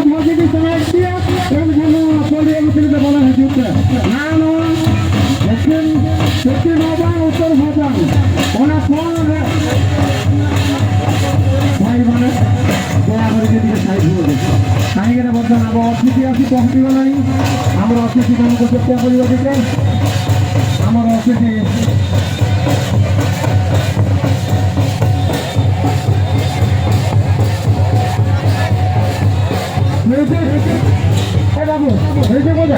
positive selection dan semua poli kita bola juga. Lalu sekian abang utur abang. Bola bola. Baik mana? Bola beri dia side dulu. Kami kena buat apa? Ofisi kohti bola ini. Amar ofisi kamu kerja apa juga kita? Amar ofisi. Eh babu, ini apa?